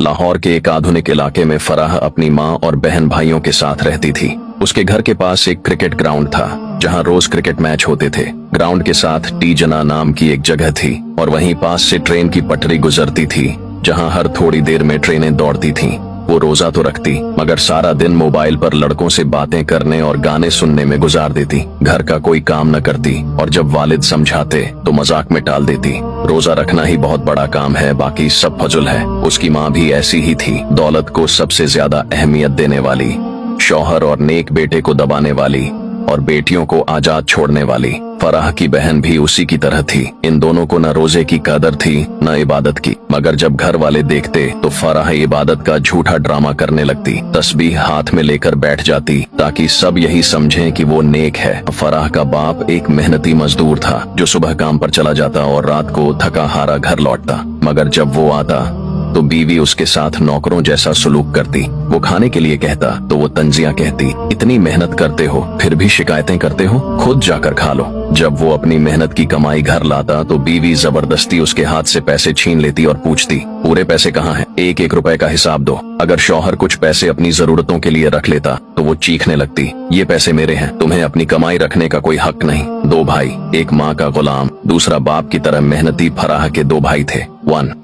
लाहौर के एक आधुनिक इलाके में फराह अपनी माँ और बहन भाइयों के साथ रहती थी। उसके घर के पास एक क्रिकेट ग्राउंड था जहाँ रोज क्रिकेट मैच होते थे। ग्राउंड के साथ टी जना नाम की एक जगह थी और वहीं पास से ट्रेन की पटरी गुजरती थी जहाँ हर थोड़ी देर में ट्रेनें दौड़ती थीं। वो रोजा तो रखती मगर सारा दिन मोबाइल पर लड़कों से बातें करने और गाने सुनने में गुजार देती। घर का कोई काम न करती और जब वालिद समझाते तो मजाक में टाल देती। रोजा रखना ही बहुत बड़ा काम है, बाकी सब फजुल है। उसकी माँ भी ऐसी ही थी, दौलत को सबसे ज्यादा अहमियत देने वाली, शौहर और नेक बेटे को दबाने वाली और बेटियों को आजाद छोड़ने वाली। फराह की बहन भी उसी की तरह थी। इन दोनों को न रोजे की कदर थी न इबादत की, मगर जब घर वाले देखते तो फराह इबादत का झूठा ड्रामा करने लगती। तस्बीह हाथ में लेकर बैठ जाती ताकि सब यही समझें कि वो नेक है। फराह का बाप एक मेहनती मजदूर था जो सुबह काम पर चला जाता और रात को थका हारा घर लौटता, मगर जब वो आता तो बीवी उसके साथ नौकरों जैसा सलूक करती। वो खाने के लिए कहता तो वो तंजिया कहती, इतनी मेहनत करते हो फिर भी शिकायतें करते हो, खुद जाकर खा लो। जब वो अपनी मेहनत की कमाई घर लाता तो बीवी जबरदस्ती उसके हाथ से पैसे छीन लेती और पूछती, पूरे पैसे कहाँ हैं? एक एक रुपए का हिसाब दो। अगर शौहर कुछ पैसे अपनी जरूरतों के लिए रख लेता तो वो चीखने लगती, ये पैसे मेरे हैं, तुम्हें अपनी कमाई रखने का कोई हक नहीं। दो भाई, एक माँ का गुलाम, दूसरा बाप की तरह मेहनती फराह के दो भाई थे।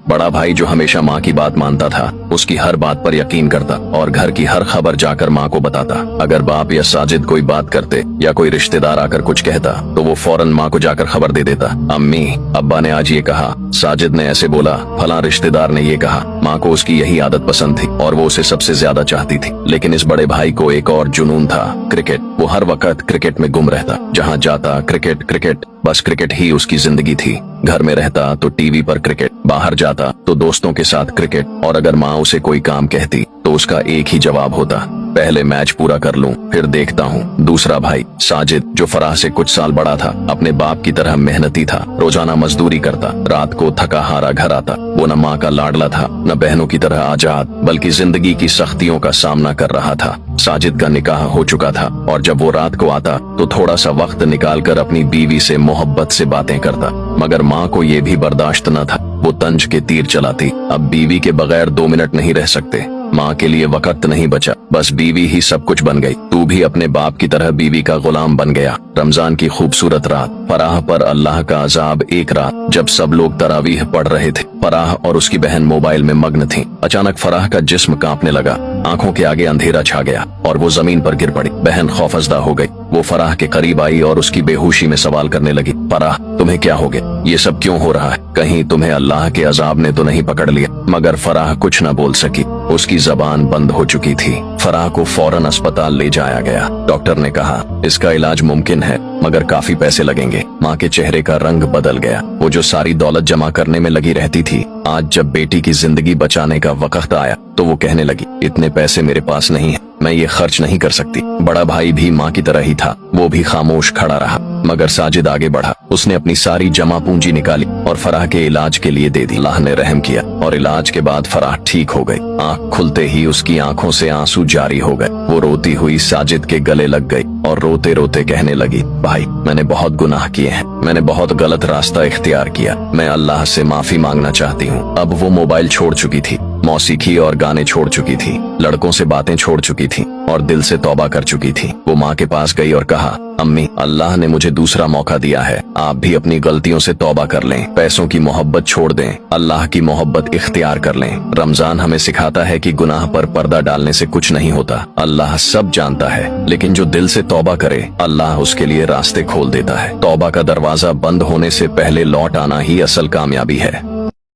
बड़ा भाई जो हमेशा माँ की बात मानता था, उसकी हर बात पर यकीन करता और घर की हर खबर जाकर माँ को बताता। अगर बाप या साजिद कोई बात करते या कोई रिश्तेदार आकर कुछ कहता तो वो फौरन माँ को जाकर खबर दे देता, अम्मी अब्बा ने आज ये कहा, साजिद ने ऐसे बोला, फलां रिश्तेदार ने ये कहा। माँ को उसकी यही आदत पसंद थी और वो उसे सबसे ज्यादा चाहती थी। लेकिन इस बड़े भाई को एक और जुनून था, क्रिकेट। वो हर वक्त क्रिकेट में गुम रहता, जहाँ जाता क्रिकेट क्रिकेट, बस क्रिकेट ही उसकी जिंदगी थी। घर में रहता तो टीवी पर क्रिकेट, बाहर जाता तो दोस्तों के साथ क्रिकेट, और अगर माँ उसे कोई काम कहती तो उसका एक ही जवाब होता, पहले मैच पूरा कर लूं फिर देखता हूँ। दूसरा भाई साजिद जो फराह से कुछ साल बड़ा था, अपने बाप की तरह मेहनती था, रोजाना मजदूरी करता, रात को थका हारा घर आता। वो न माँ का लाडला था न बहनों की तरह आजाद, बल्कि जिंदगी की सख्तियों का सामना कर रहा था। साजिद का निकाह हो चुका था और जब वो रात को आता तो थोड़ा सा वक्त निकालकर अपनी बीवी से मोहब्बत से बातें करता, मगर माँ को ये भी बर्दाश्त न था। वो तंज के तीर चलाती, अब बीवी के बगैर 2 मिनट नहीं रह सकते। माँ के लिए वक्त नहीं बचा, बस बीवी ही सब कुछ बन गई। तू भी अपने बाप की तरह बीवी का गुलाम बन गया। रमजान की खूबसूरत रात, फराह पर अल्लाह का अजाब। एक रात जब सब लोग तरावीह पढ़ रहे थे, फराह और उसकी बहन मोबाइल में मग्न थीं। अचानक फराह का जिस्म कांपने लगा, आंखों के आगे अंधेरा छा गया और वो जमीन पर गिर पड़ी। बहन खौफजदा हो गई। वो फराह के करीब आई और उसकी बेहोशी में सवाल करने लगी, फराह तुम्हें क्या हो गया? ये सब क्यों हो रहा है? कहीं तुम्हें अल्लाह के अजाब ने तो नहीं पकड़ लिया? मगर फराह कुछ न बोल सकी, उसकी जबान बंद हो चुकी थी। फराह को फौरन अस्पताल ले जाया गया। डॉक्टर ने कहा इसका इलाज मुमकिन है मगर काफी पैसे लगेंगे। माँ के चेहरे का रंग बदल गया। वो जो सारी दौलत जमा करने में लगी रहती थी, आज जब बेटी की जिंदगी बचाने का वक्त आया तो वो कहने लगी, इतने पैसे मेरे पास नहीं है, मैं ये खर्च नहीं कर सकती। बड़ा भाई भी माँ की तरह ही था, वो भी खामोश खड़ा रहा। मगर साजिद आगे बढ़ा। उसने अपनी सारी जमा पूंजी निकाली और फराह के इलाज के लिए दे दी। अल्लाह ने रहम किया और इलाज के बाद फराह ठीक हो गई। आंख खुलते ही उसकी आंखों से आंसू जारी हो गए। वो रोती हुई साजिद के गले लग गई और रोते रोते कहने लगी, भाई मैंने बहुत गुनाह किए हैं, मैंने बहुत गलत रास्ता इख्तियार किया, मैं अल्लाह से माफी मांगना चाहती हूँ। अब वो मोबाइल छोड़ चुकी थी, मौसीकी और गाने छोड़ चुकी थी, लड़कों से बातें छोड़ चुकी थी और दिल से तौबा कर चुकी थी। वो माँ के पास गई और कहा, अम्मी अल्लाह ने मुझे दूसरा मौका दिया है, आप भी अपनी गलतियों से तौबा कर लें, पैसों की मोहब्बत छोड़ दें, अल्लाह की मोहब्बत इख्तियार कर लें। रमजान हमें सिखाता है कि गुनाह पर पर्दा डालने से कुछ नहीं होता। अल्लाह सब जानता है, लेकिन जो दिल से तौबा करे अल्लाह उसके लिए रास्ते खोल देता है। तौबा का दरवाजा बंद होने से पहले लौट आना ही असल कामयाबी है।